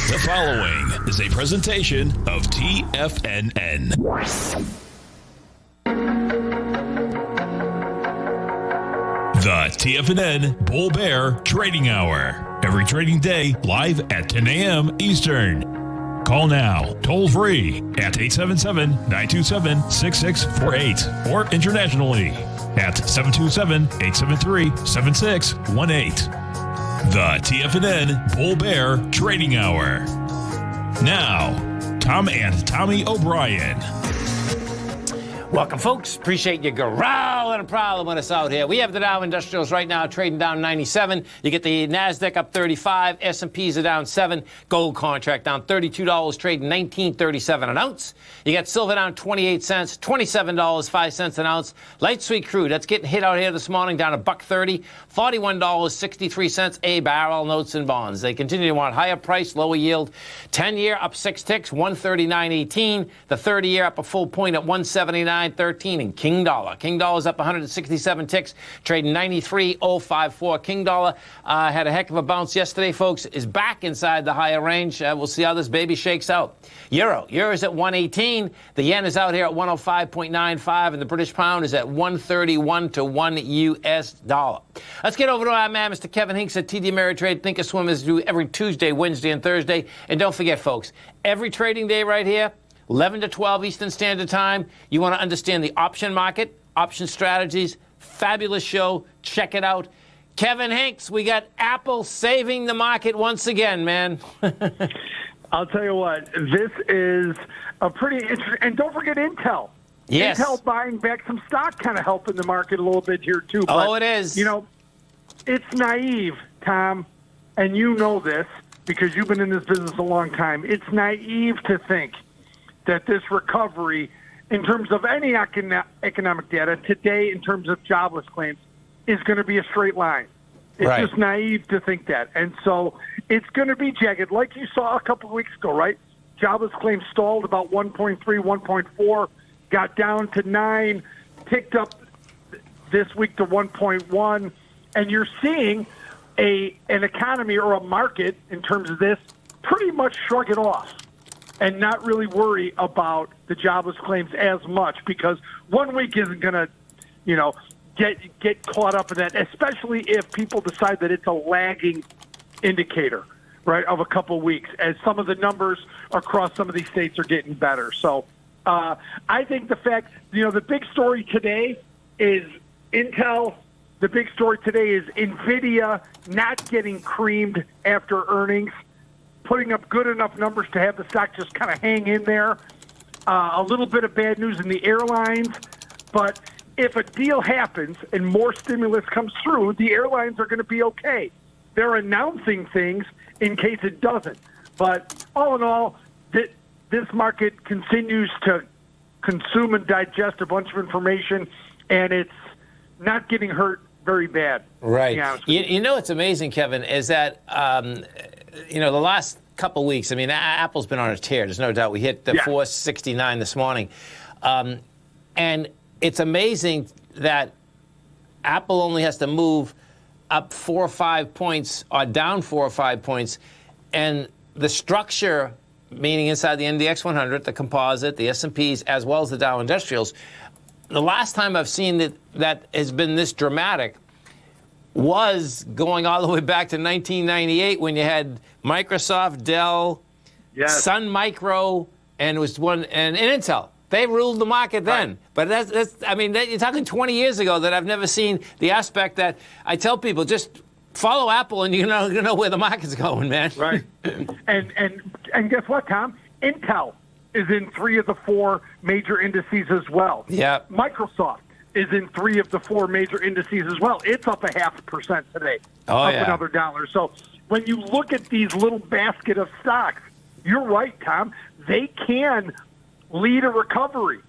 The following is a presentation of TFNN. The TFNN Bull Bear Trading Hour. Every trading day, live at 10 a.m. Eastern. Call now, toll free at 877-927-6648 or internationally at 727-873-7618. The TFNN Bull Bear Trading Hour. Now, Tom and Tommy O'Brien. Welcome, folks. Appreciate you growling and prowling with us out here. We have the Dow Industrials right now trading down 97. You get the NASDAQ up 35. S&Ps are down 7. Gold contract down $32, trading $19.37 an ounce. You got silver down 28 cents, $27.05 an ounce. Light sweet crude, that's getting hit out here this morning, down $1.30, $41.63 a barrel. Notes and bonds, they continue to want higher price, lower yield. 10-year up 6 ticks, 139.18. The 30-year up a full point at 179.13. And King Dollar's up 167 ticks, trading 93.054. King Dollar had a heck of a bounce yesterday, folks. Is back inside the higher range. We'll see how this baby shakes out. Euro's at 118. The yen is out here at 105.95, and the British pound is at 131 to 1 U.S. dollar. Let's get over to our man, Mr. Kevin Hinks at TD Ameritrade. Thinkorswim do every Tuesday, Wednesday, and Thursday. And don't forget, folks, every trading day right here, 11 to 12 Eastern Standard Time. You want to understand the option market, option strategies. Fabulous show. Check it out. Kevin Hinks, we got Apple saving the market once again, man. I'll tell you what, this is a pretty interesting, and don't forget Intel. Yes. Intel buying back some stock kind of helping the market a little bit here, too. Oh, it is. You know, it's naive, Tom, and you know this because you've been in this business a long time. It's naive to think that this recovery, in terms of any economic data, today in terms of jobless claims, is going to be a straight line. It's just naive to think that. And so it's going to be jagged, like you saw a couple of weeks ago, right? Jobless claims stalled about 1.3, 1.4, got down to 9, ticked up this week to 1.1, and you're seeing an economy or a market in terms of this pretty much shrug it off and not really worry about the jobless claims as much, because 1 week isn't going to, get caught up in that, especially if people decide that it's a lagging indicator, right, of a couple of weeks, as some of the numbers across some of these states are getting better. So I think the fact, the big story today is Intel. The big story today is NVIDIA not getting creamed after earnings, putting up good enough numbers to have the stock just kind of hang in there. A little bit of bad news in the airlines, but if a deal happens and more stimulus comes through, the airlines are going to be okay. They're announcing things in case it doesn't. But all in all, this market continues to consume and digest a bunch of information, and it's not getting hurt very bad. Right. You know what's amazing, Kevin, is that, the last couple of weeks, Apple's been on a tear. There's no doubt. We hit the 469 this morning. And it's amazing that Apple only has to move up 4 or 5 points or down 4 or 5 points. And the structure, meaning inside the NDX 100, the composite, the S&Ps, as well as the Dow Industrials, the last time I've seen that has been this dramatic was going all the way back to 1998 when you had Microsoft, Dell, Sun Micro, and Intel. They ruled the market then. Right. But you're talking 20 years ago that I've never seen the aspect that I tell people, just follow Apple and you know where the market's going, man. Right. and guess what, Tom? Intel is in 3 of the 4 major indices as well. Yeah. Microsoft is in 3 of the 4 major indices as well. It's up 0.5% today. Up another dollar. So when you look at these little basket of stocks, you're right, Tom. They can lead a recovery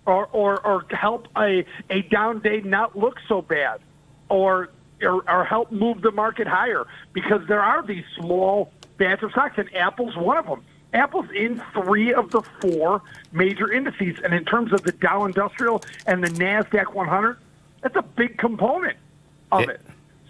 or help a down day not look so bad or help move the market higher, because there are these small batch of stocks, and Apple's one of them. Apple's in 3 of the 4 major indices, and in terms of the Dow Industrial and the NASDAQ 100, that's a big component of it.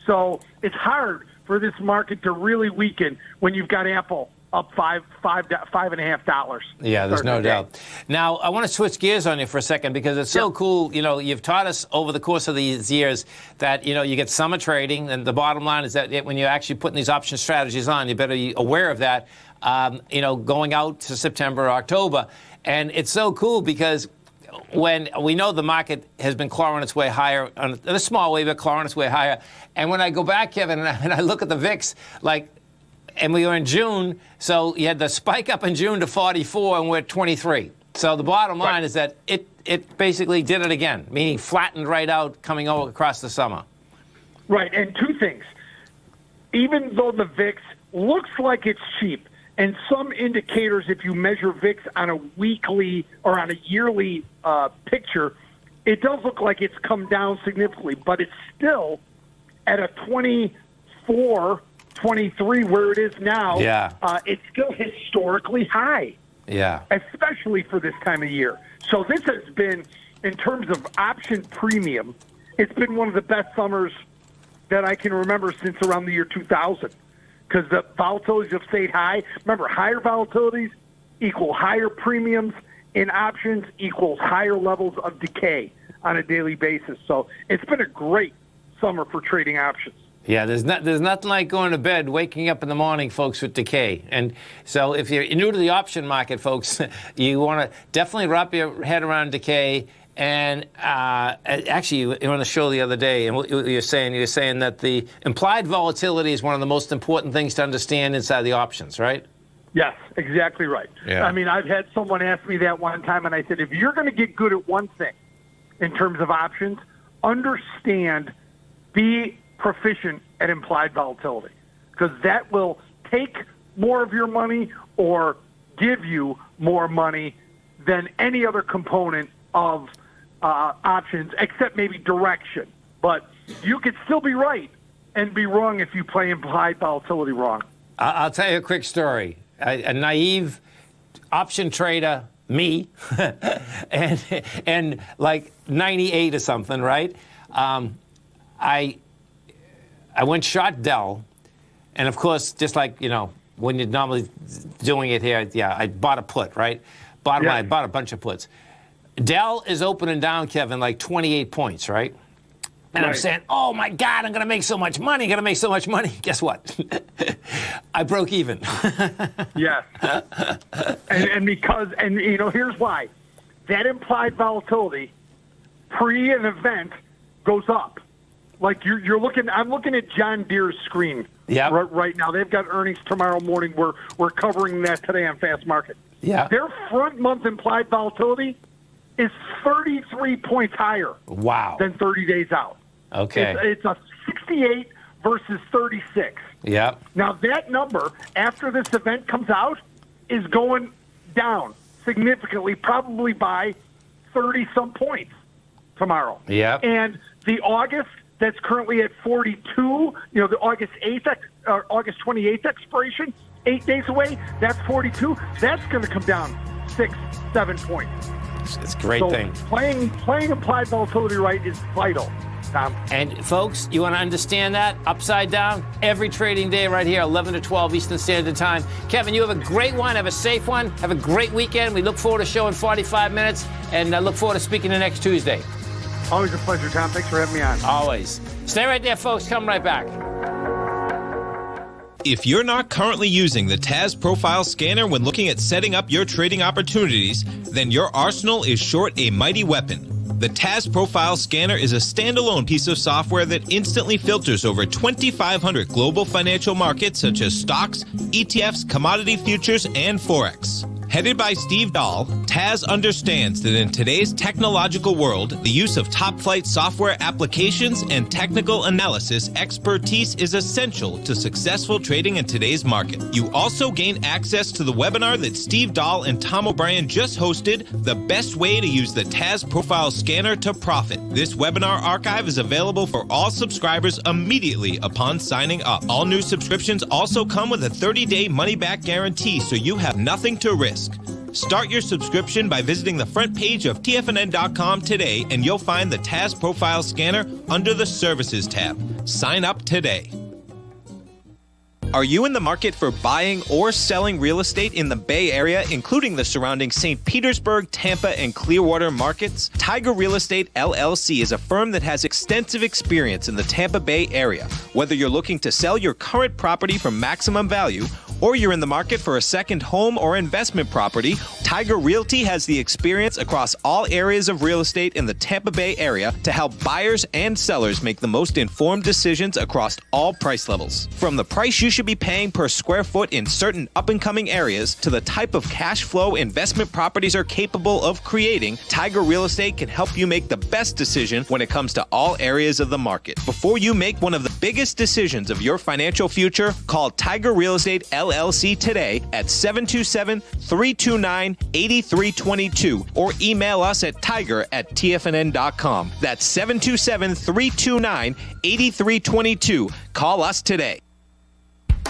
So it's hard for this market to really weaken when you've got Apple up $5.50. Yeah, there's no doubt. Now, I want to switch gears on you for a second because it's so cool. You know, you've taught us over the course of these years that, you know, you get summer trading, and the bottom line is that when you're actually putting these option strategies on, you better be aware of that, you know, going out to September or October. And it's so cool because when we know the market has been clawing its way higher, in a small way, but clawing its way higher. And when I go back, Kevin, and I look at the VIX, like, and we were in June, so you had the spike up in June to 44, and we're at 23. So the bottom line is that it basically did it again, meaning flattened right out coming over across the summer. Right, and two things. Even though the VIX looks like it's cheap, and some indicators, if you measure VIX on a weekly or on a yearly picture, it does look like it's come down significantly, but it's still at a 24, 23 where it is now. Yeah. It's still historically high. Yeah. Especially for this time of year. So this has been, in terms of option premium, it's been one of the best summers that I can remember since around the year 2000. Because the volatilities have stayed high. Remember, higher volatilities equal higher premiums in options equals higher levels of decay on a daily basis. So it's been a great summer for trading options. Yeah, there's nothing like going to bed, waking up in the morning, folks, with decay. And so if you're new to the option market, folks, you want to definitely wrap your head around decay. And actually, you were on the show the other day, and what you're saying that the implied volatility is one of the most important things to understand inside the options, right? Yes, exactly right. Yeah. I mean, I've had someone ask me that one time, and I said, if you're going to get good at one thing in terms of options, understand, be proficient at implied volatility, because that will take more of your money or give you more money than any other component of options, except maybe direction. But you could still be right and be wrong if you play implied volatility wrong. I'll tell you a quick story. A naive option trader, me, and like 98 or something, right? I went short Dell, and of course, just like, you know, when you're normally doing it here, yeah, I bought a put, right? I bought a bunch of puts. Dell is opening down, Kevin, like 28 points, right? And I'm saying, oh, my God, I'm going to make so much money. Guess what? I broke even. Yes. and you know, here's why. That implied volatility pre an event goes up. Like I'm looking at John Deere's screen right now. They've got earnings tomorrow morning. We're covering that today on Fast Market. Yeah. Their front month implied volatility is 33 points higher than 30 days out. Okay. It's a 68 versus 36. Yeah. Now, that number, after this event comes out, is going down significantly, probably by 30-some points tomorrow. Yeah. And the August that's currently at 42, you know, the August 28th expiration, 8 days away, that's 42. That's going to come down 6-7 points. It's a great thing. Playing implied volatility right is vital, Tom. And folks, you want to understand that upside down every trading day right here, 11 to 12 Eastern Standard Time. Kevin, you have a great one. Have a safe one. Have a great weekend. We look forward to showing 45 minutes, and I look forward to speaking to next Tuesday. Always a pleasure, Tom. Thanks for having me on. Always. Stay right there, folks. Come right back. If you're not currently using the TAS Profile Scanner when looking at setting up your trading opportunities, then your arsenal is short a mighty weapon. The TAS Profile Scanner is a standalone piece of software that instantly filters over 2,500 global financial markets such as stocks, ETFs, commodity futures, and Forex. Headed by Steve Dahl, TAS understands that in today's technological world, the use of top-flight software applications and technical analysis expertise is essential to successful trading in today's market. You also gain access to the webinar that Steve Dahl and Tom O'Brien just hosted, The Best Way to Use the TAS Profile Scanner to Profit. This webinar archive is available for all subscribers immediately upon signing up. All new subscriptions also come with a 30-day money-back guarantee, so you have nothing to risk. Start your subscription by visiting the front page of TFNN.com today, and you'll find the TAS Profile Scanner under the Services tab. Sign up today. Are you in the market for buying or selling real estate in the Bay Area, including the surrounding St. Petersburg, Tampa, and Clearwater markets? Tiger Real Estate LLC is a firm that has extensive experience in the Tampa Bay area. Whether you're looking to sell your current property for maximum value, or you're in the market for a second home or investment property, Tiger Realty has the experience across all areas of real estate in the Tampa Bay area to help buyers and sellers make the most informed decisions across all price levels. From the price you should be paying per square foot in certain up-and-coming areas to the type of cash flow investment properties are capable of creating, Tiger Real Estate can help you make the best decision when it comes to all areas of the market. Before you make one of the biggest decisions of your financial future, call Tiger Real Estate LLC today at 727-329-8322 or email us at tiger@tfnn.com. That's 727-329-8322. Call us today.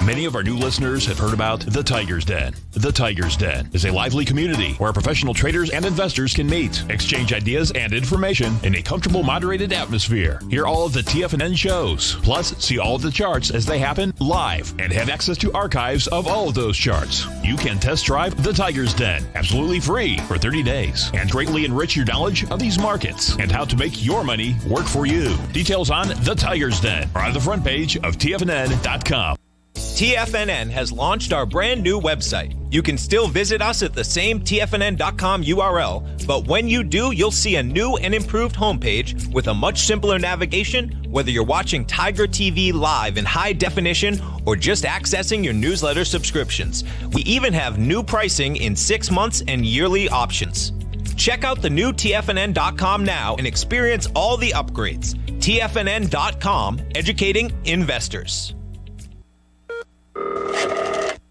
Many of our new listeners have heard about The Tiger's Den. The Tiger's Den is a lively community where professional traders and investors can meet, exchange ideas and information in a comfortable, moderated atmosphere. Hear all of the TFNN shows, plus see all of the charts as they happen live and have access to archives of all of those charts. You can test drive The Tiger's Den absolutely free for 30 days and greatly enrich your knowledge of these markets and how to make your money work for you. Details on The Tiger's Den are on the front page of TFNN.com. TFNN has launched our brand new website. You can still visit us at the same TFNN.com URL, but when you do, you'll see a new and improved homepage with a much simpler navigation, whether you're watching Tiger TV live in high definition or just accessing your newsletter subscriptions. We even have new pricing in 6 months and yearly options. Check out the new TFNN.com now and experience all the upgrades. TFNN.com, educating investors.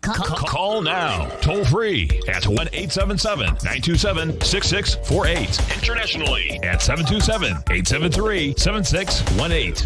Call now, toll free at 1-877-927-6648. Internationally at 727-873-7618.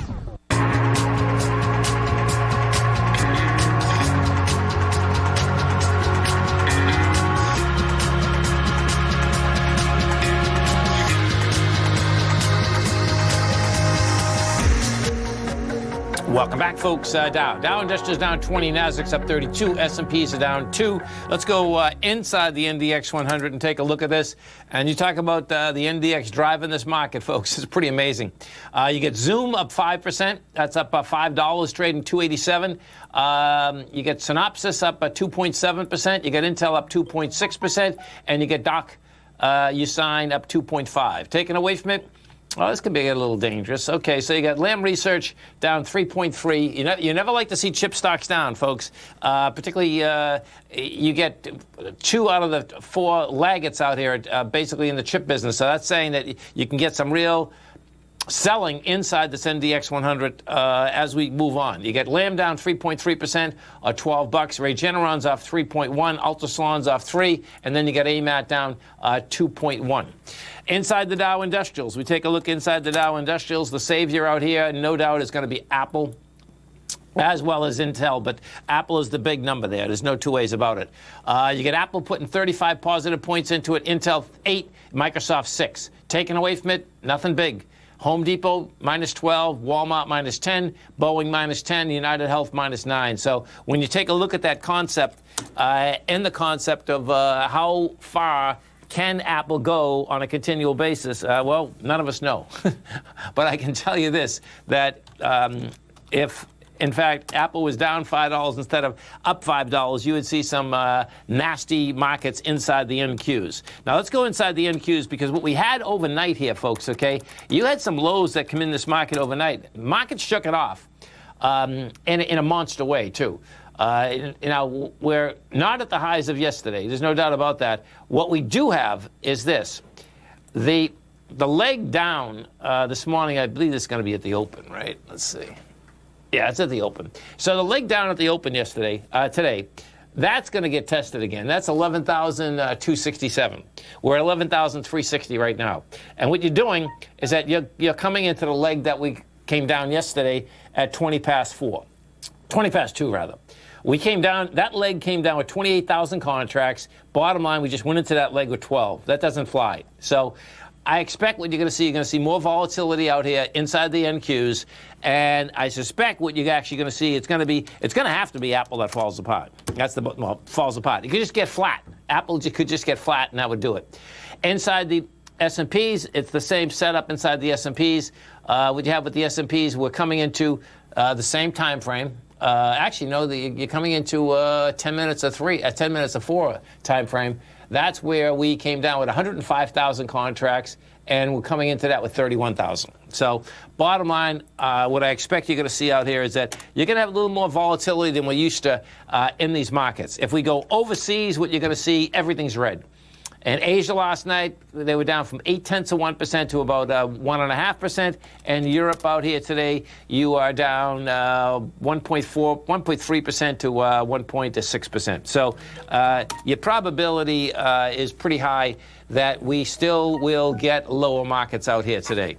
Welcome back, folks. Dow Industrials down 20, Nasdaq's up 32, S&Ps are down 2. Let's go inside the NDX 100 and take a look at this. And you talk about the NDX driving this market, folks. It's pretty amazing. You get Zoom up 5%. That's up $5, trading 287. You get Synopsys up 2.7%. You get Intel up 2.6%. And you get Doc, you sign up 2.5. Taken away from it. Well, this could be a little dangerous. Okay, so you got Lam Research down 3.3. You never like to see chip stocks down, folks. Particularly, you get 2 out of the 4 laggards out here, basically in the chip business. So that's saying that you can get some real selling inside this NDX 100 as we move on. You get Lam down 3.3% or $12. Regeneron's off 3.1, Ultrasalon's off 3, and then you get AMAT down 2.1. Inside the Dow Industrials, we take a look inside the Dow Industrials. The savior out here, no doubt, is going to be Apple, as well as Intel, but Apple is the big number there. There's no two ways about it. You get Apple putting 35 positive points into it, Intel 8, Microsoft 6. Taken away from it, nothing big. Home Depot minus 12, Walmart minus 10, Boeing minus 10, United Health minus 9. So when you take a look at that concept, and the concept of how far can Apple go on a continual basis? Well, none of us know. But I can tell you this, that if, in fact, Apple was down $5 instead of up $5, you would see some nasty markets inside the NQs. Now, let's go inside the NQs, because what we had overnight here, folks, okay, you had some lows that come in this market overnight. Markets shook it off in a monster way, too. We're not at the highs of yesterday. There's no doubt about that. What we do have is this. The leg down this morning, I believe this is going to be at the open, right? Let's see. Yeah, it's at the open. So the leg down at the open today, that's going to get tested again. That's 11,267. We're at 11,360 right now. And what you're doing is that you're coming into the leg that we came down yesterday at 20 past 2, rather. We came down, that leg came down with 28,000 contracts. Bottom line, we just went into that leg with 12. That doesn't fly. So I expect what you're going to see more volatility out here inside the NQs, and I suspect what you're actually going to see, it's going to have to be Apple that falls apart. Falls apart. It could just get flat. Apple could just get flat, and that would do it. Inside the S&Ps, it's the same setup inside the S&Ps. What you have with the S&Ps, we're coming into the same time frame. Actually, no, you're coming into 10 minutes of 4 time frame. That's where we came down with 105,000 contracts, and we're coming into that with 31,000. So bottom line, what I expect you're going to see out here is that you're going to have a little more volatility than we're used to in these markets. If we go overseas, what you're going to see, everything's red. In Asia last night, they were down from 0.8% to about 1.5%. And Europe out here today, you are down 1.3% to 1.6%. So your probability is pretty high that we still will get lower markets out here today.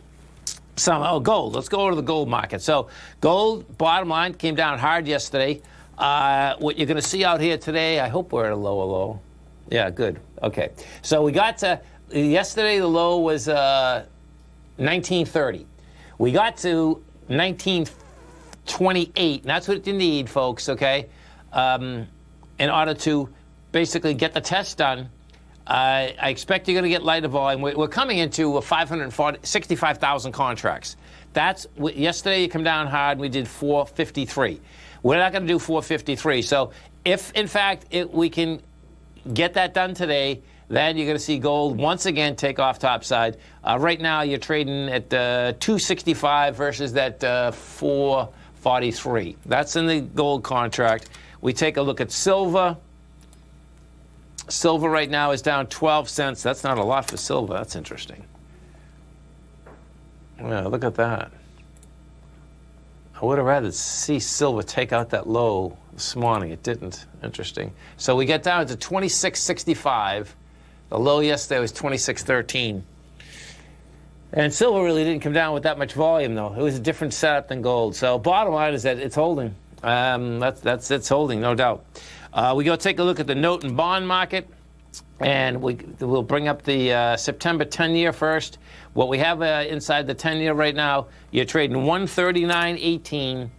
Gold. Let's go to the gold market. So gold, bottom line, came down hard yesterday. What you're going to see out here today, I hope we're at a lower low. Yeah, good. Okay. So we got to, yesterday the low was 1930. We got to 1928, and that's what you need, folks, okay, in order to basically get the test done. I expect you're going to get lighter volume. We're coming into 65,000 contracts. Yesterday you come down hard, and we did 453. We're not going to do 453. So if, in fact, we can get that done today, then you're going to see gold once again take off topside. Right now, you're trading at 265 versus that 443. That's in the gold contract. We take a look at silver. Silver right now is down 12 cents. That's not a lot for silver. That's interesting. Yeah, look at that. I would have rather see silver take out that low this morning. It didn't. Interesting. So we get down to 26.65. The low yesterday was 26.13. And silver really didn't come down with that much volume, though. It was a different setup than gold. So bottom line is that it's holding. It's holding, no doubt. We go take a look at the note and bond market, and we'll bring up the September 10-year first. What we have inside the 10-year right now, you're trading 139.18,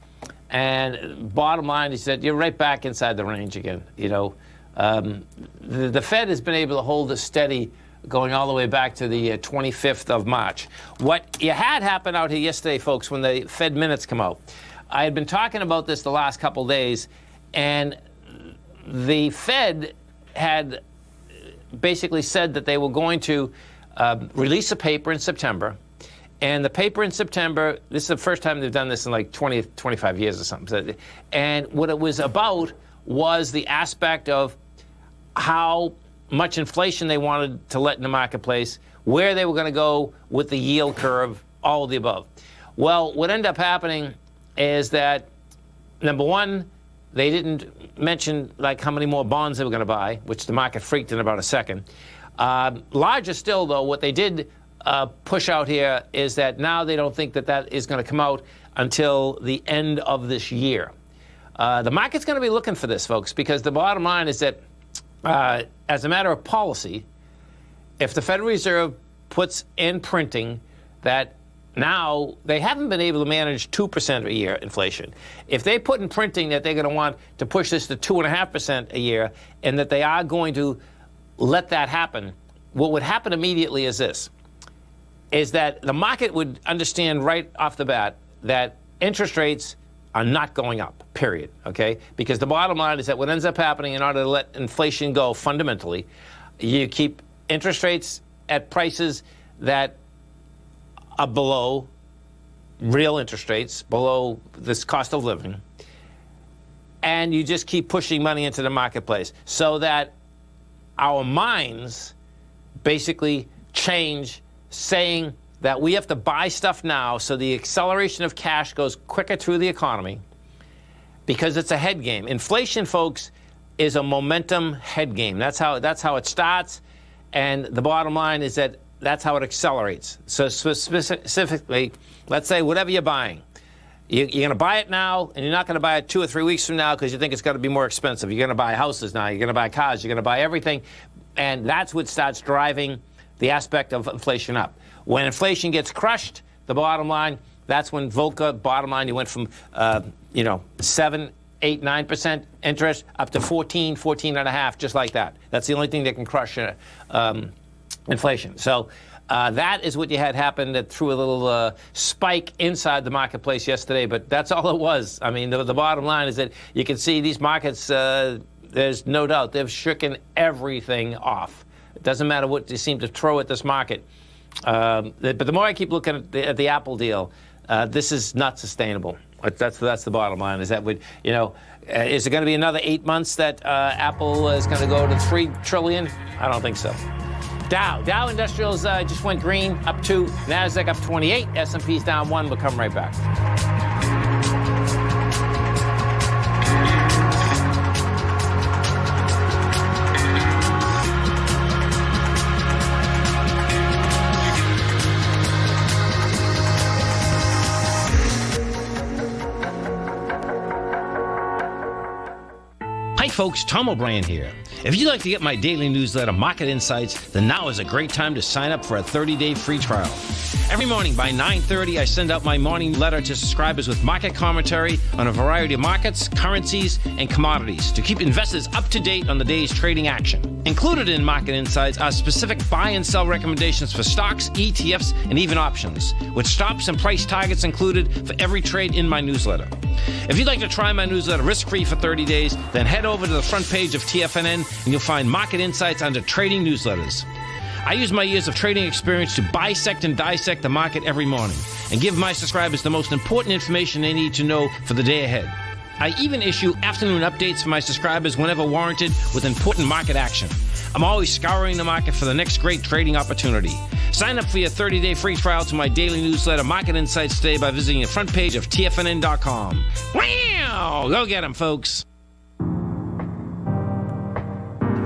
and bottom line is that you're right back inside the range again. You know, the Fed has been able to hold us steady going all the way back to the 25th of March. What you had happen out here yesterday, folks, when the Fed minutes come out, I had been talking about this the last couple days, and the Fed had basically said that they were going to release a paper in September. And the paper in September, this is the first time they've done this in like 20, 25 years or something. And what it was about was the aspect of how much inflation they wanted to let in the marketplace, where they were going to go with the yield curve, all of the above. Well, what ended up happening is that, number one, they didn't mention like how many more bonds they were going to buy, which the market freaked in about a second. Larger still, though, what they did push out here is that now they don't think that that is going to come out until the end of this year. The market's going to be looking for this, folks, because the bottom line is that as a matter of policy, if the Federal Reserve puts in printing that now they haven't been able to manage 2% a year inflation. If they put in printing that they're going to want to push this to 2.5% a year, and that they are going to let that happen, what would happen immediately is this, is that the market would understand right off the bat that interest rates are not going up, period, okay? Because the bottom line is that what ends up happening in order to let inflation go fundamentally, you keep interest rates at prices that are below real interest rates, below this cost of living, and you just keep pushing money into the marketplace so that our minds basically change, saying that we have to buy stuff now so the acceleration of cash goes quicker through the economy because it's a head game. Inflation, folks, is a momentum head game. That's how it starts, and the bottom line is that that's how it accelerates. So specifically, let's say whatever you're buying, you're going to buy it now, and you're not going to buy it 2 or 3 weeks from now because you think it's going to be more expensive. You're going to buy houses now. You're going to buy cars. You're going to buy everything, and that's what starts driving the aspect of inflation up. When inflation gets crushed, the bottom line, that's when Volcker, bottom line, you went from 7, 8, 9% interest up to 14, 14.5, just like that. That's the only thing that can crush inflation. So that is what you had happen that threw a little spike inside the marketplace yesterday, but that's all it was. I mean, the bottom line is that you can see these markets, there's no doubt, they've stricken everything off. It doesn't matter what they seem to throw at this market. But the more I keep looking at the Apple deal, this is not sustainable. That's the bottom line. Is that is it going to be another 8 months that Apple is going to go to $3 trillion? I don't think so. Dow Industrials just went green, up 2. NASDAQ up 28. S&P's down 1. We'll come right back. Hi folks, Tom O'Brien here. If you'd like to get my daily newsletter, Market Insights, then now is a great time to sign up for a 30-day free trial. Every morning by 9:30, I send out my morning letter to subscribers with market commentary on a variety of markets, currencies, and commodities to keep investors up to date on the day's trading action. Included in Market Insights are specific buy and sell recommendations for stocks, ETFs, and even options, with stops and price targets included for every trade in my newsletter. If you'd like to try my newsletter risk-free for 30 days, then head over to the front page of TFNN and you'll find Market Insights under Trading Newsletters. I use my years of trading experience to bisect and dissect the market every morning and give my subscribers the most important information they need to know for the day ahead. I even issue afternoon updates for my subscribers whenever warranted with important market action. I'm always scouring the market for the next great trading opportunity. Sign up for your 30-day free trial to my daily newsletter, Market Insights, today by visiting the front page of TFNN.com. Wow! Go get them, folks.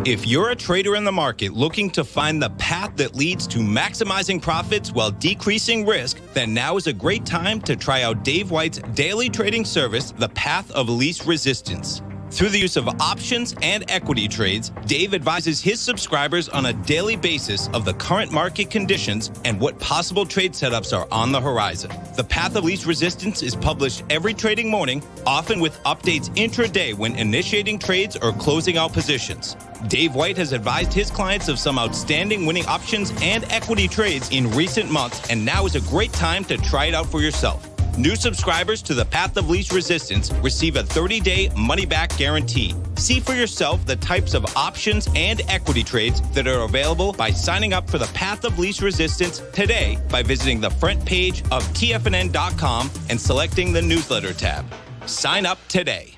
If you're a trader in the market looking to find the path that leads to maximizing profits while decreasing risk, then now is a great time to try out Dave White's daily trading service, The Path of Least Resistance. Through the use of options and equity trades, Dave advises his subscribers on a daily basis of the current market conditions and what possible trade setups are on the horizon. The Path of Least Resistance is published every trading morning, often with updates intraday when initiating trades or closing out positions. Dave White has advised his clients of some outstanding winning options and equity trades in recent months, and now is a great time to try it out for yourself. New subscribers to the Path of Least Resistance receive a 30-day money-back guarantee. See for yourself the types of options and equity trades that are available by signing up for the Path of Least Resistance today by visiting the front page of TFNN.com and selecting the newsletter tab. Sign up today.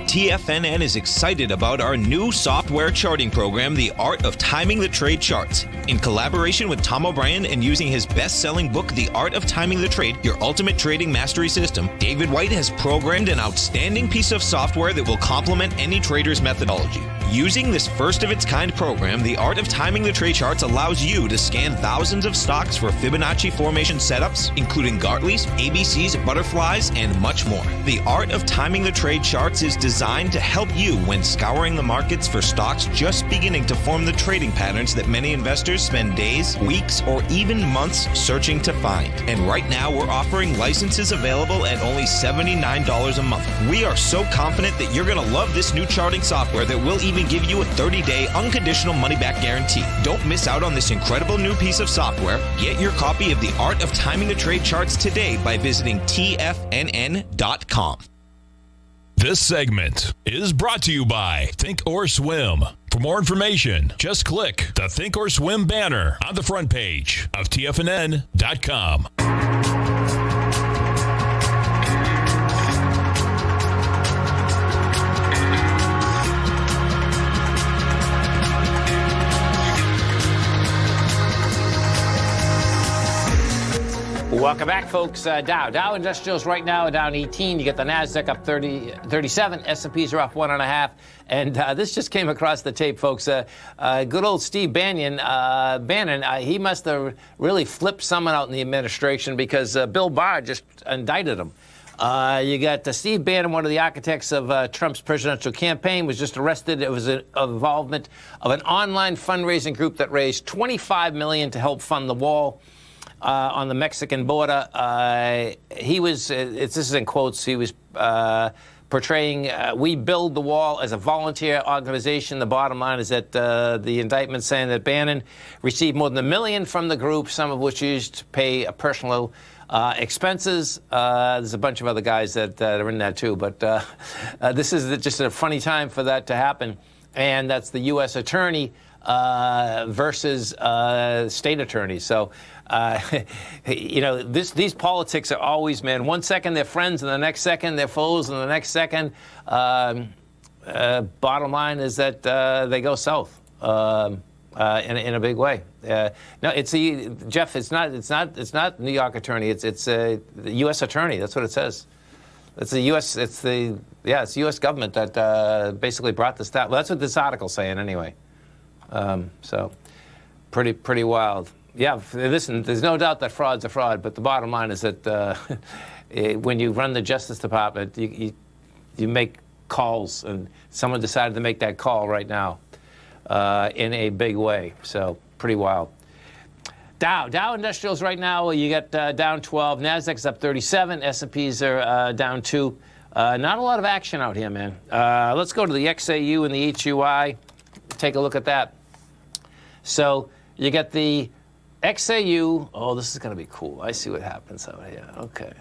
TFNN is excited about our new software charting program, The Art of Timing the Trade Charts. In collaboration with Tom O'Brien and using his best-selling book, The Art of Timing the Trade, Your Ultimate Trading Mastery System, David White has programmed an outstanding piece of software that will complement any trader's methodology. Using this first-of-its-kind program, The Art of Timing the Trade Charts allows you to scan thousands of stocks for Fibonacci formation setups, including Gartley's, ABC's, butterflies, and much more. The Art of Timing the Trade Charts is designed to help you when scouring the markets for stocks just beginning to form the trading patterns that many investors spend days, weeks, or even months searching to find. And right now, we're offering licenses available at only $79 a month. We are so confident that you're going to love this new charting software that will even give you a 30-day unconditional money-back guarantee. Don't miss out on this incredible new piece of software. Get your copy of The Art of Timing the Trade Charts today by visiting TFNN.com. This segment is brought to you by Think or Swim. For more information, just click the Think or Swim banner on the front page of TFNN.com. Welcome back, folks. Dow Industrials right now are down 18. You get the NASDAQ up 37. S&Ps are off 1.5. And this just came across the tape, folks. Good old Steve Bannon, he must have really flipped someone out in the administration because Bill Barr just indicted him. You got Steve Bannon, one of the architects of Trump's presidential campaign, was just arrested. It was an involvement of an online fundraising group that raised $25 million to help fund the wall on the Mexican border. He was, this is in quotes, he was portraying, we build the wall as a volunteer organization. The bottom line is that the indictment saying that Bannon received more than $1 million from the group, some of which used to pay personal expenses. There's a bunch of other guys that are in that too, but this is just a funny time for that to happen. And that's the U.S. attorney versus state attorneys. So, you know, these politics are always, man, 1 second they're friends and the next second they're foes and the next second. Bottom line is that they go south in a big way. No, it's Jeff. It's not New York attorney. It's the U.S. attorney. That's what it says. It's the U.S. It's the U.S. government that basically brought this down. Well, that's what this article's saying anyway. So, pretty wild. Yeah, listen, there's no doubt that fraud's a fraud, but the bottom line is that when you run the Justice Department, you make calls, and someone decided to make that call right now in a big way. So, pretty wild. Dow Industrials right now, you got down 12, Nasdaq's up 37, S&Ps are down 2. Not a lot of action out here, man. Let's go to the XAU and the HUI. Take a look at that. So you get the XAU. Oh, this is going to be cool. I see what happens out here. Okay.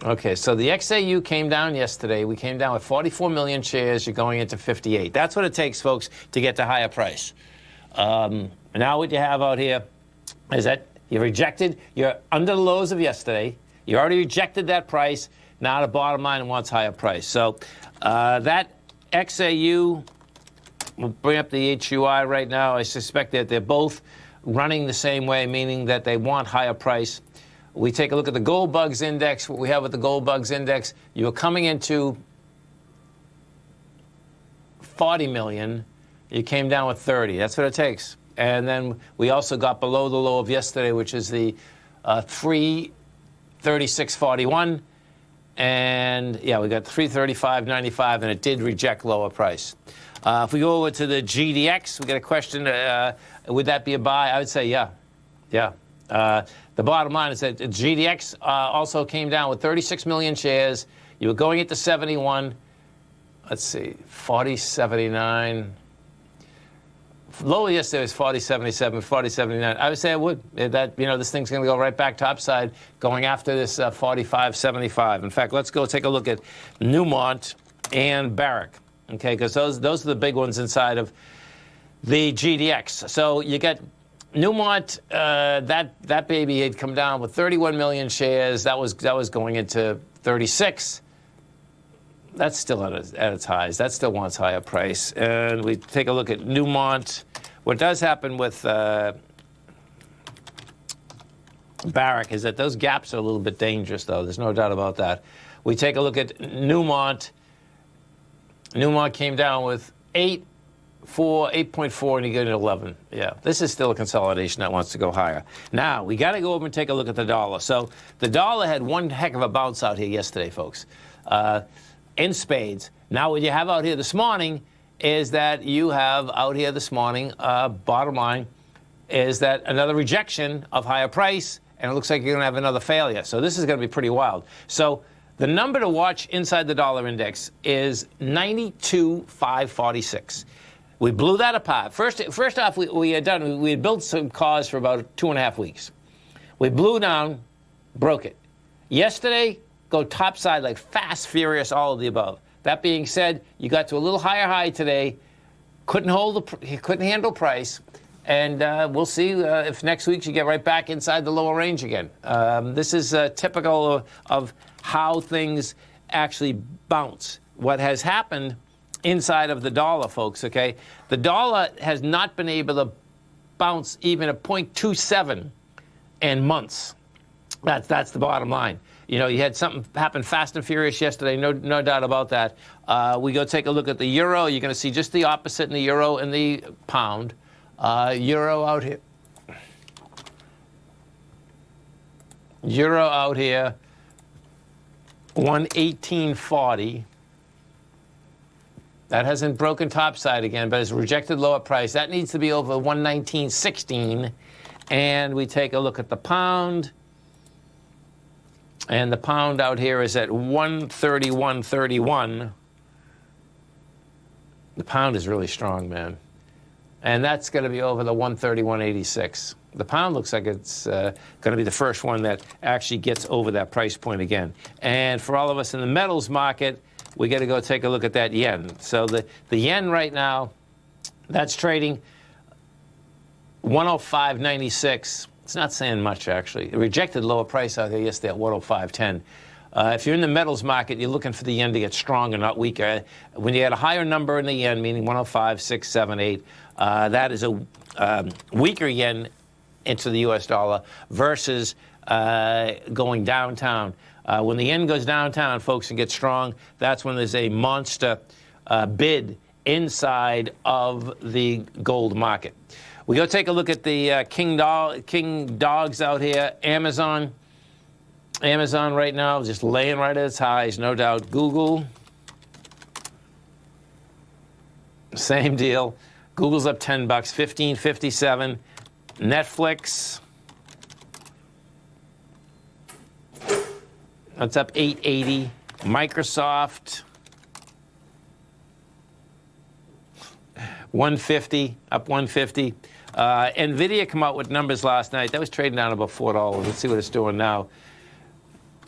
Okay, so the XAU came down yesterday. We came down with 44 million shares. You're going into 58. That's what it takes, folks, to get to higher price. Now what you have out here is that you're under the lows of yesterday. You already rejected that price. Now the bottom line wants higher price. So that XAU, we'll bring up the HUI right now. I suspect that they're both running the same way, meaning that they want higher price. We take a look at the Gold Bugs Index. What we have with the Gold Bugs Index, you're coming into 40 million. You came down with 30. That's what it takes. And then we also got below the low of yesterday, which is the 336.41. And yeah, we got 335.95, and it did reject lower price. If we go over to the GDX, we got a question, would that be a buy? I would say yeah. The bottom line is that GDX also came down with 36 million shares. You were going into 71. Let's see, 40.79. Lower yesterday was 40.77, 40.79. I would say I would. That, you know, this thing's going to go right back topside, going after this 45.75. In fact, let's go take a look at Newmont and Barrick, okay? Because those are the big ones inside of the GDX. So you get Newmont. That baby had come down with 31 million shares. That was going into 36. That's still at its highs. That still wants higher price. And we take a look at Newmont. What does happen with Barrick is that those gaps are a little bit dangerous, though. There's no doubt about that. We take a look at Newmont. Newmont came down with 8.4, and you get an 11. Yeah, this is still a consolidation that wants to go higher. Now, we got to go over and take a look at the dollar. So the dollar had one heck of a bounce out here yesterday, folks. In spades. Now, what you have out here this morning is that you have out here this morning, bottom line, is that another rejection of higher price, and it looks like you're going to have another failure. So this is going to be pretty wild. So the number to watch inside the dollar index is 92,546. We blew that apart. First off, we had built some cause for about 2.5 weeks. We blew down, broke it. Yesterday, go topside like fast, furious, all of the above. That being said, you got to a little higher high today, couldn't handle price, and we'll see if next week you get right back inside the lower range again. This is typical of how things actually bounce. What has happened inside of the dollar, folks, okay? The dollar has not been able to bounce even a 0.27 in months. That's the bottom line. You know, you had something happen fast and furious yesterday, no doubt about that. We go take a look at the euro. You're going to see just the opposite in the euro and the pound. Euro out here. Euro out here, 118.40. That hasn't broken topside again, but it's rejected lower price. That needs to be over 119.16. And we take a look at the pound. And the pound out here is at 131.31. The pound is really strong, man. And that's going to be over the 131.86. The pound looks like it's going to be the first one that actually gets over that price point again. And for all of us in the metals market, we got to go take a look at that yen. So the yen right now, that's trading 105.96. It's not saying much, actually. It rejected lower price out there yesterday at 105.10. If you're in the metals market, you're looking for the yen to get stronger, not weaker. When you get a higher number in the yen, meaning 105, 6, 7, 8, that is a weaker yen into the U.S. dollar versus going downtown. When the yen goes downtown, folks, and gets strong, that's when there's a monster bid inside of the gold market. We go take a look at the king dogs out here. Amazon right now just laying right at its highs, no doubt. Google, same deal. Google's up $10, $15.57. Netflix, that's up $8.80. Microsoft, $150, up $150. Nvidia come out with numbers last night. That was trading down about $4. Let's see what it's doing now.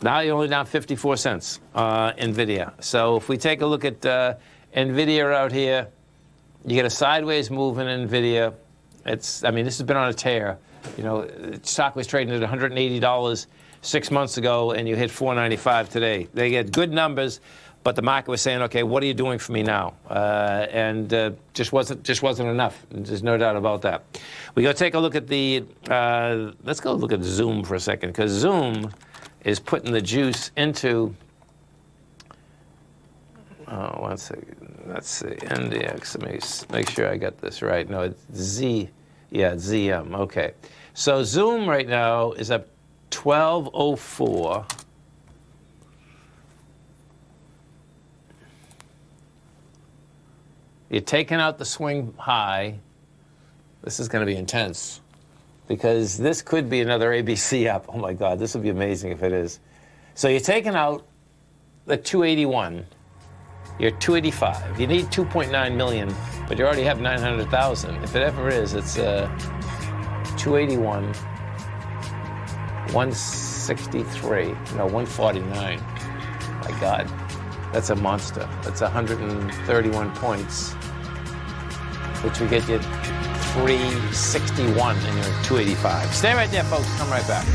Now you're only down 54 cents, Nvidia. So if we take a look at Nvidia out here, you get a sideways move in Nvidia. This has been on a tear. You know, stock was trading at $180 6 months ago, and you hit $495 today. They get good numbers, but the market was saying, okay, what are you doing for me now? Just wasn't enough. There's no doubt about that. We go take a look at let's go look at Zoom for a second, because Zoom is putting the juice into, one second. Let's see, NDX. Let me make sure I got this right. No, it's ZM. Okay. So Zoom right now is up 1204. You're taking out the swing high. This is going to be intense, because this could be another ABC up. Oh my God, this would be amazing if it is. So you're taking out the 281. You're 285. You need 2.9 million, but you already have 900,000. If it ever is, it's 281, 163, no, 149. My God, that's a monster. That's 131 points, which will get you 361, and you're 285. Stay right there, folks. Come right back.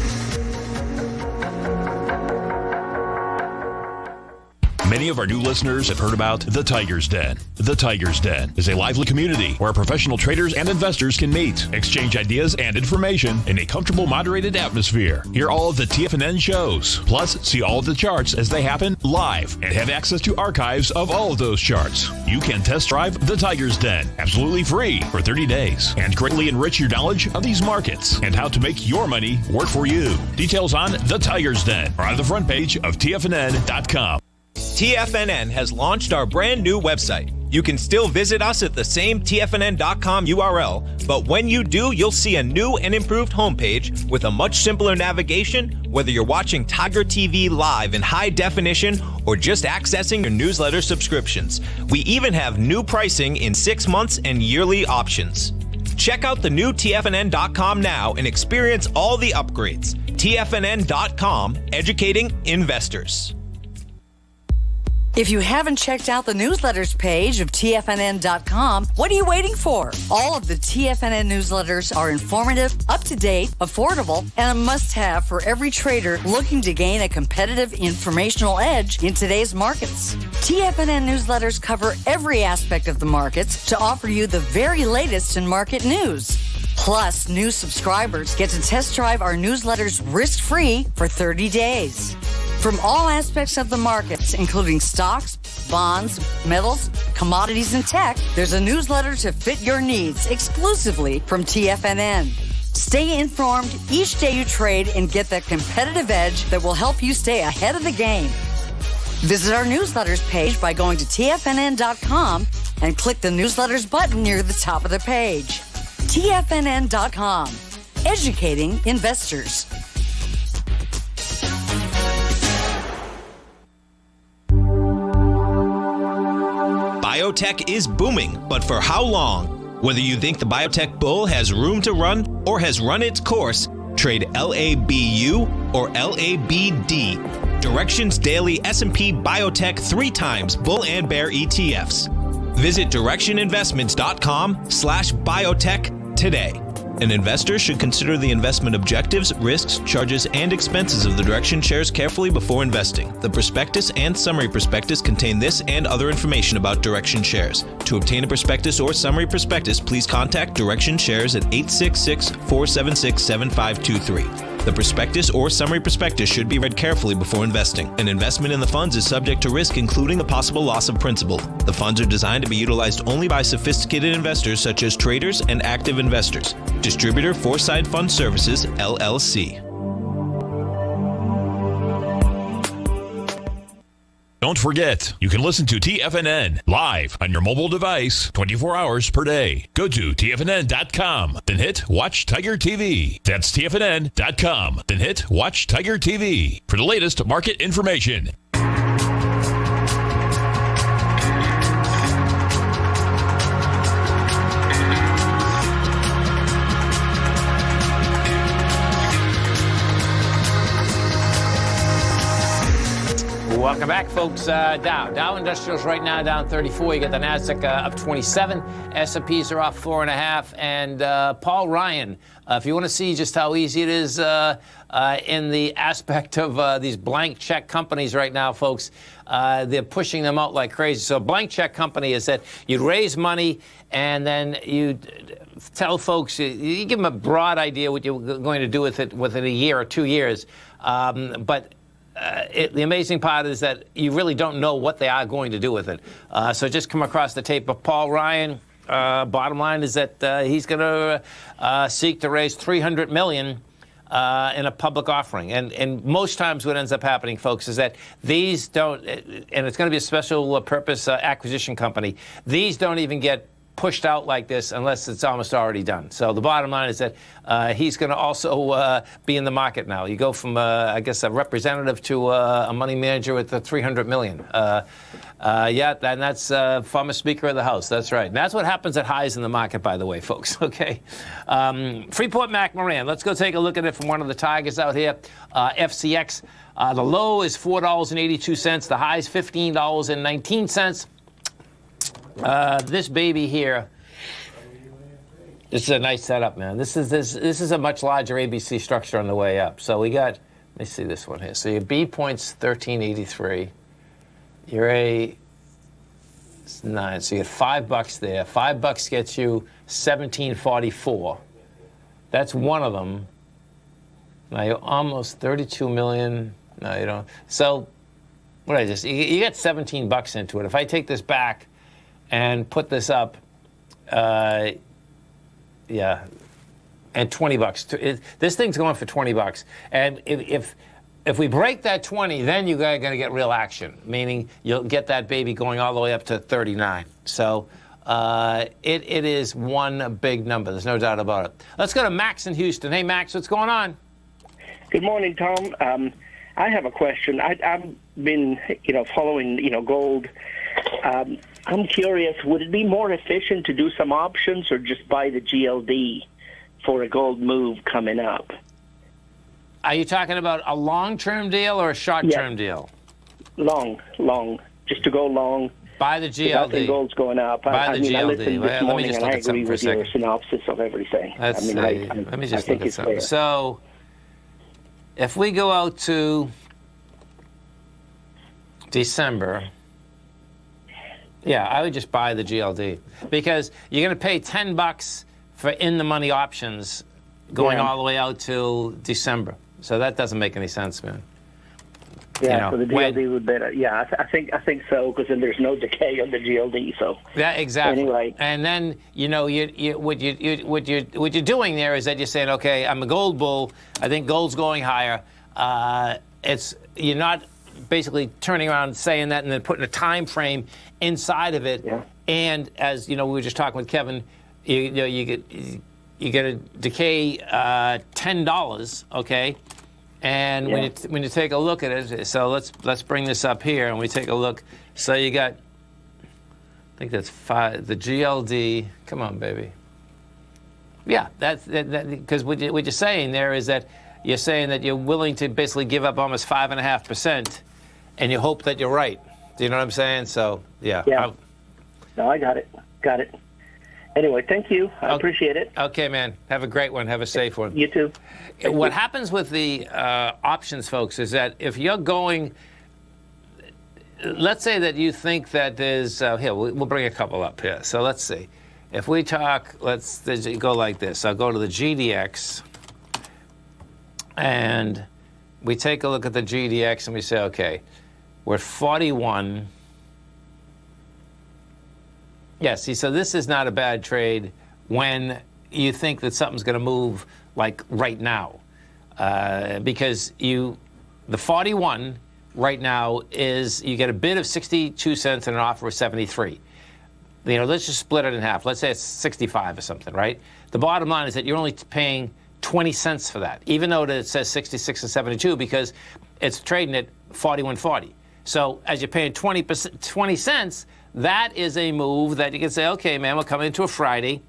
Many of our new listeners have heard about the Tiger's Den. The Tiger's Den is a lively community where professional traders and investors can meet, exchange ideas and information in a comfortable, moderated atmosphere. Hear all of the TFNN shows, plus see all of the charts as they happen live, and have access to archives of all of those charts. You can test drive the Tiger's Den absolutely free for 30 days and greatly enrich your knowledge of these markets and how to make your money work for you. Details on the Tiger's Den are on the front page of TFNN.com. TFNN has launched our brand new website. You can still visit us at the same TFNN.com URL, but when you do, you'll see a new and improved homepage with a much simpler navigation, whether you're watching Tiger TV live in high definition or just accessing your newsletter subscriptions. We even have new pricing in 6 months and yearly options. Check out the new TFNN.com now and experience all the upgrades. TFNN.com, educating investors. If you haven't checked out the newsletters page of TFNN.com, what are you waiting for? All of the TFNN newsletters are informative, up-to-date, affordable, and a must-have for every trader looking to gain a competitive informational edge in today's markets. TFNN newsletters cover every aspect of the markets to offer you the very latest in market news. Plus, new subscribers get to test drive our newsletters risk-free for 30 days. From all aspects of the markets, including stocks, bonds, metals, commodities, and tech, there's a newsletter to fit your needs exclusively from TFNN. Stay informed each day you trade and get that competitive edge that will help you stay ahead of the game. Visit our newsletters page by going to TFNN.com and click the newsletters button near the top of the page. TFNN.com, educating investors. Biotech is booming, but for how long? Whether you think the biotech bull has room to run or has run its course, trade LABU or LABD. Direction's daily S&P Biotech 3 times bull and bear ETFs. Visit directioninvestments.com/biotech today. An investor should consider the investment objectives, risks, charges, and expenses of the Direction shares carefully before investing. The prospectus and summary prospectus contain this and other information about Direction shares. To obtain a prospectus or summary prospectus, please contact Direction shares at 866-476-7523. The prospectus or summary prospectus should be read carefully before investing. An investment in the funds is subject to risk, including the possible loss of principal. The funds are designed to be utilized only by sophisticated investors such as traders and active investors. Distributor Foreside Fund Services, LLC. Don't forget, you can listen to TFNN live on your mobile device 24 hours per day. Go to TFNN.com, then hit Watch Tiger TV. That's TFNN.com, then hit Watch Tiger TV for the latest market information. Welcome back, folks. Dow Industrials right now down 34. You got the Nasdaq up 27. S&Ps are off 4.5. And Paul Ryan, if you want to see just how easy it is in the aspect of these blank check companies right now, folks, they're pushing them out like crazy. So a blank check company is that you raise money and then you tell folks, you give them a broad idea what you're going to do with it within a year or 2 years. But the amazing part is that you really don't know what they are going to do with it. So just come across the tape of Paul Ryan. Bottom line is that he's going to seek to raise $300 million in a public offering. And most times what ends up happening, folks, is that these don't, and it's going to be a special purpose acquisition company, these don't even get pushed out like this unless it's almost already done. So the bottom line is that he's going to also be in the market now. You go from, I guess, a representative to a money manager with the $300 million. Yeah, and that's former Speaker of the House. That's right. And that's what happens at highs in the market, by the way, folks. Okay. Freeport McMoran. Let's go take a look at it from one of the tigers out here. FCX. The low is $4.82. The high is $15.19. This baby here, this is a nice setup, man. This is a much larger ABC structure on the way up. So we got, let me see this one here. So your B point's 1383. Your A is 9. So you get $5 there. $5 gets you 1744. That's one of them. Now you're almost 32 million. No, you don't. So what I just, you get $17 into it. If I take this back and put this up, yeah, and $20. This thing's going for $20. And if we break that 20, then you're going to get real action, meaning you'll get that baby going all the way up to 39. So it is one big number. There's no doubt about it. Let's go to Max in Houston. Hey, Max, what's going on? Good morning, Tom. I have a question. I've been, following, gold. I'm curious, would it be more efficient to do some options or just buy the GLD for a gold move coming up? Are you talking about a long-term deal or a short-term deal? Long. Just to go long. Buy the GLD. I think gold's going up. Buy the GLD. I listened this morning and I agree with your second. synopsis of everything. Let me just look at something. Fair. So if we go out to December, yeah, I would just buy the GLD because you're going to pay $10 for in-the-money options going all the way out till December. So that doesn't make any sense, man. Yeah, so the GLD would better. Yeah, I think so, because then there's no decay on the GLD. So yeah, exactly. Anyway, and then what you're doing there is that you're saying, okay, I'm a gold bull. I think gold's going higher. You're not basically turning around and saying that and then putting a time frame inside of it. Yeah. And as we were just talking with Kevin, you get a decay $10, okay. And when you take a look at it, so let's bring this up here and we take a look. So you got, I think that's 5. The GLD. Come on, baby. Yeah, that's because what you're saying there is that you're saying that you're willing to basically give up almost 5.5%, and you hope that you're right. Do you know what I'm saying? So yeah. Yeah. No, I got it. Got it. Anyway, thank you. I appreciate it. Okay, man. Have a great one. Have a safe one. You too. What happens with the options, folks, is that if you're going, let's say that you think that there's, here, we'll bring a couple up here. So let's see. If we talk, let's go like this. I'll go to the GDX, and we take a look at the GDX, and we say, okay, we're at 41. Yeah, see, so this is not a bad trade when you think that something's going to move like right now. Because the 41 right now is, you get a bid of 62 cents and an offer of 73. Let's just split it in half. Let's say it's 65 or something, right? The bottom line is that you're only paying 20 cents for that, even though it says 66 and 72, because it's trading at 41.40. So as you're paying 20 cents, that is a move that you can say, okay, man, we're coming into a Friday.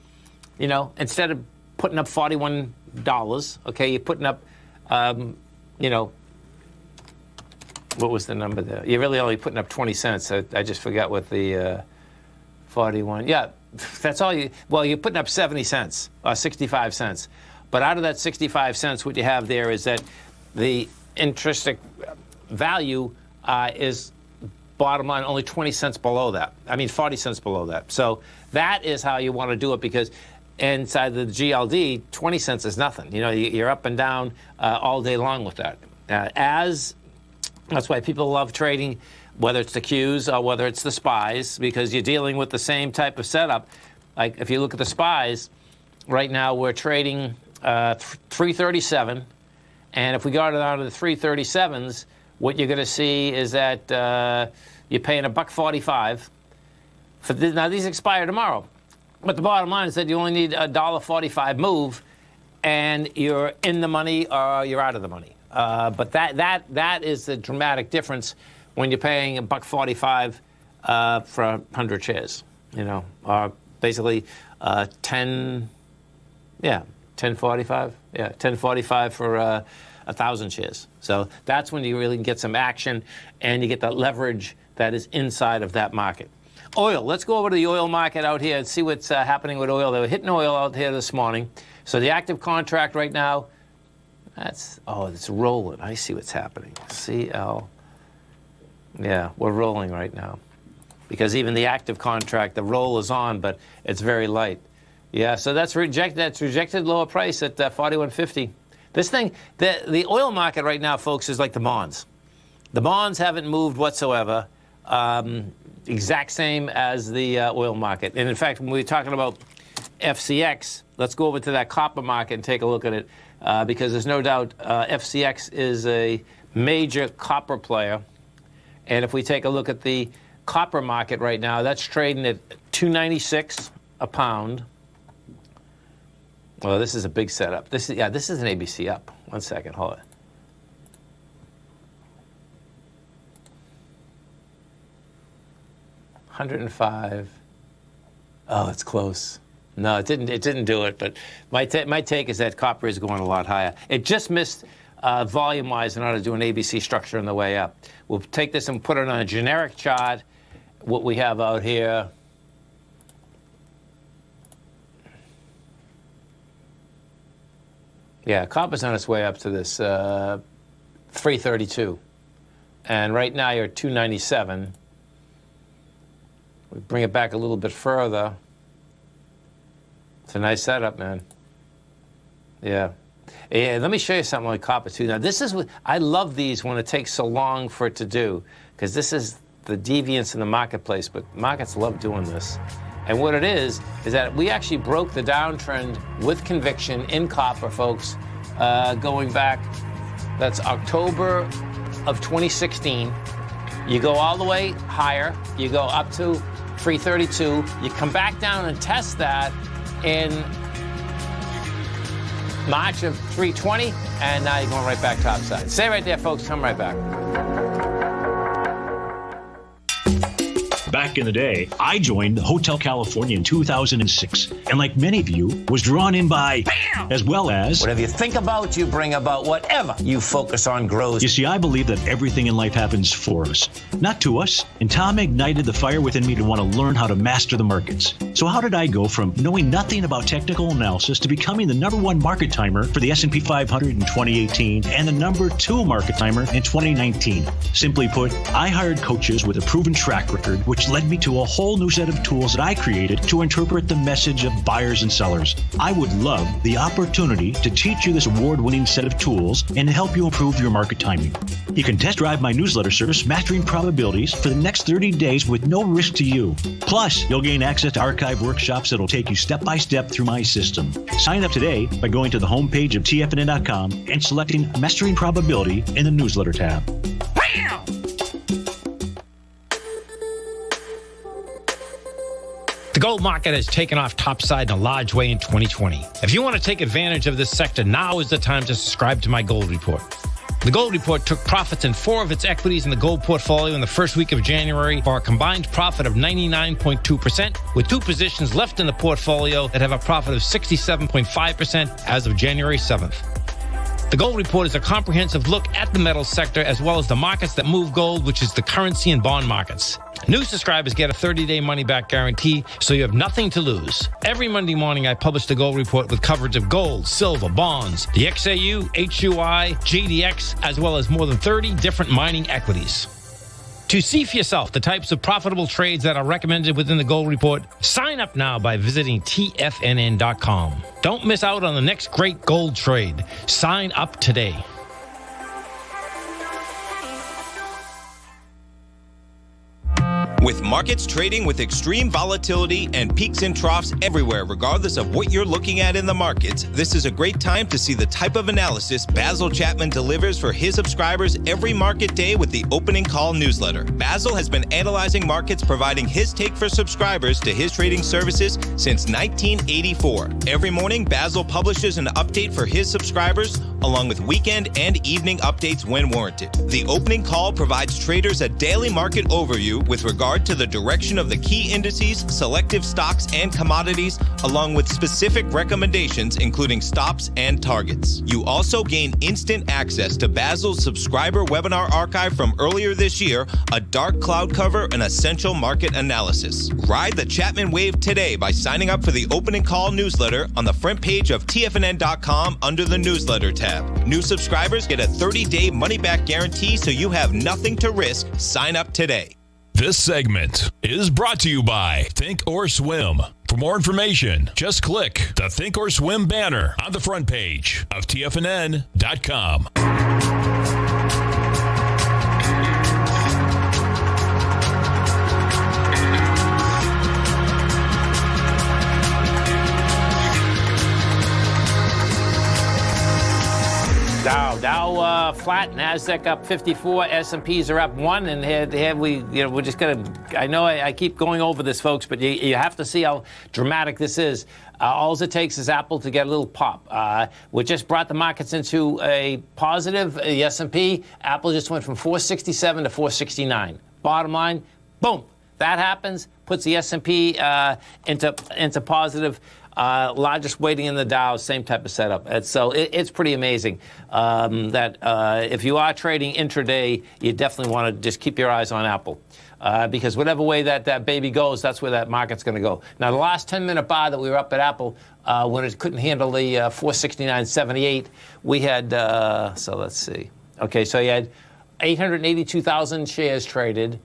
Instead of putting up $41, okay, you're putting up, what was the number there? You're really only putting up 20 cents. I just forgot what the 41. Yeah, that's all you're putting up 70 cents or 65 cents. But out of that 65 cents, what you have there is that the intrinsic value is, bottom line, only 20 cents below that. 40 cents below that. So that is how you want to do it, because inside the GLD, 20 cents is nothing. You're up and down all day long with that. That's why people love trading, whether it's the Qs or whether it's the SPYs, because you're dealing with the same type of setup. Like if you look at the SPYs, right now we're trading 337, and if we go down to the 337s, what you're going to see is that you're paying $1.45 for this. Now these expire tomorrow, but the bottom line is that you only need a $1.45 move, and you're in the money or you're out of the money. But that is the dramatic difference when you're paying $1.45 for 100 shares. Basically 10.45. Yeah, 10.45 for 1,000 shares. So that's when you really get some action, and you get that leverage that is inside of that market. Oil. Let's go over to the oil market out here and see what's happening with oil. They were hitting oil out here this morning. So the active contract right now, it's rolling. I see what's happening. CL. Yeah, we're rolling right now, because even the active contract, the roll is on, but it's very light. Yeah, so that's rejected. That's rejected lower price at 41.50. This thing, the oil market right now, folks, is like the bonds. The bonds haven't moved whatsoever. Exact same as the oil market. And in fact, when we're talking about FCX, let's go over to that copper market and take a look at it, because there's no doubt FCX is a major copper player. And if we take a look at the copper market right now, that's trading at $2.96 a pound. Well, this is a big setup. This is an ABC up. 1 second, hold it. $105. Oh, it's close. No, it didn't do it. But my take is that copper is going a lot higher. It just missed volume-wise in order to do an ABC structure on the way up. We'll take this and put it on a generic chart. What we have out here. Yeah, copper's on its way up to this 332. And right now you're at 297. We bring it back a little bit further. It's a nice setup, man. Yeah. Yeah, let me show you something like copper too. Now, this is what I love these when it takes so long for it to do, because this is the deviance in the marketplace. But markets love doing this. And what it is that we actually broke the downtrend with conviction in copper, folks, going back. That's October of 2016. You go all the way higher. You go up to 332. You come back down and test that in March of 320, and now you're going right back topside. Stay right there, folks. Come right back. Back in the day, I joined the Hotel California in 2006, and like many of you, was drawn in by, as well as... Whatever you think about, you bring about. Whatever you focus on grows. You see, I believe that everything in life happens for us, not to us. And Tom ignited the fire within me to want to learn how to master the markets. So how did I go from knowing nothing about technical analysis to becoming the #1 market timer for the S&P 500 in 2018 and the #2 market timer in 2019? Simply put, I hired coaches with a proven track record, which led me to a whole new set of tools that I created to interpret the message of buyers and sellers. I would love the opportunity to teach you this award-winning set of tools and to help you improve your market timing. You can test drive my newsletter service, Mastering Probabilities, for the next 30 days with no risk to you. Plus, you'll gain access to archive workshops that'll take you step by step through my system. Sign up today by going to the homepage of TFNN.com and selecting Mastering Probability in the newsletter tab. Bam! The gold market has taken off topside in a large way in 2020. If you want to take advantage of this sector, now is the time to subscribe to my gold report. The gold report took profits in 4 of its equities in the gold portfolio in the first week of January for a combined profit of 99.2%, with 2 positions left in the portfolio that have a profit of 67.5% as of January 7th. The gold report is a comprehensive look at the metals sector as well as the markets that move gold, which is the currency and bond markets. New subscribers get a 30-day money-back guarantee, so you have nothing to lose. Every Monday morning, I publish the gold report with coverage of gold, silver, bonds, the XAU, HUI, GDX, as well as more than 30 different mining equities. To see for yourself the types of profitable trades that are recommended within the gold report, sign up now by visiting TFNN.com. Don't miss out on the next great gold trade. Sign up today. With markets trading with extreme volatility and peaks and troughs everywhere, regardless of what you're looking at in the markets, this is a great time to see the type of analysis Basil Chapman delivers for his subscribers every market day with the Opening Call newsletter. Basil has been analyzing markets, providing his take for subscribers to his trading services since 1984. Every morning, Basil publishes an update for his subscribers, along with weekend and evening updates when warranted. The Opening Call provides traders a daily market overview with regard to the direction of the key indices, selective stocks, and commodities, along with specific recommendations, including stops and targets. You also gain instant access to Basil's subscriber webinar archive from earlier this year, a dark cloud cover, and essential market analysis. Ride the Chapman wave today by signing up for the Opening Call newsletter on the front page of TFNN.com under the newsletter tab. New subscribers get a 30-day money-back guarantee, so you have nothing to risk. Sign up today. This segment is brought to you by Think or Swim. For more information, just click the Think or Swim banner on the front page of TFNN.com. Dow flat, Nasdaq up 54, S&Ps are up 1, and here we're just gonna. I know I keep going over this, folks, but you have to see how dramatic this is. All it takes is Apple to get a little pop. We just brought the markets into a positive. The S&P, Apple just went from 467 to 469. Bottom line, boom. That happens, puts the S&P into positive. Largest weighting in the Dow, same type of setup. And so it's pretty amazing that if you are trading intraday, you definitely want to just keep your eyes on Apple. Because whatever way that baby goes, that's where that market's going to go. Now, the last 10-minute bar that we were up at Apple, when it couldn't handle the 469.78, we had, so let's see. Okay, so you had 882,000 shares traded.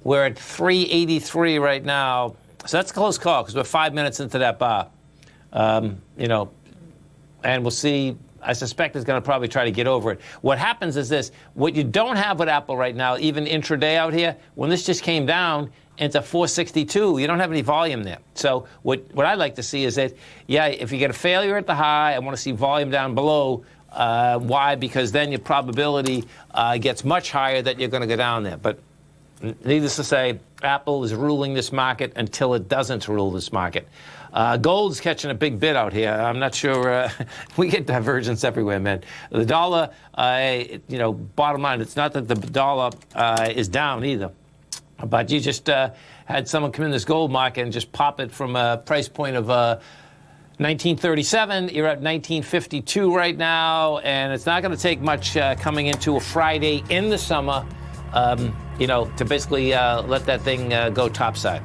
We're at 383 right now. So that's a close call because we're 5 minutes into that bar. And we'll see I suspect is going to probably try to get over it. What happens is this. What you don't have with Apple right now, even intraday out here, when this just came down into 462, you don't have any volume there. So what I'd like to see is that, yeah, if you get a failure at the high, I want to see volume down below. Why? Because then your probability gets much higher that you're going to go down there. But needless to say, Apple is ruling this market until it doesn't rule this market. Gold's catching a big bid out here. I'm not sure. We get divergence everywhere, man. The dollar, bottom line, it's not that the dollar is down either. But you just had someone come in this gold market and just pop it from a price point of 1937. You're at 1952 right now. And it's not going to take much coming into a Friday in the summer, to basically let that thing go topside.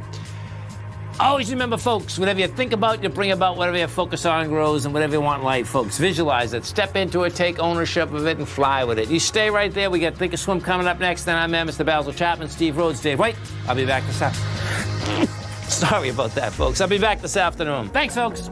Always remember, folks, whatever you think about, you bring about. Whatever you focus on grows, and whatever you want in life, folks, visualize it, step into it, take ownership of it, and fly with it. You stay right there. We got Think or Swim coming up next. Then I'm Mr. Basil Chapman, Steve Rhodes, Dave White. I'll be back this afternoon. Sorry about that, folks. I'll be back this afternoon. Thanks, folks.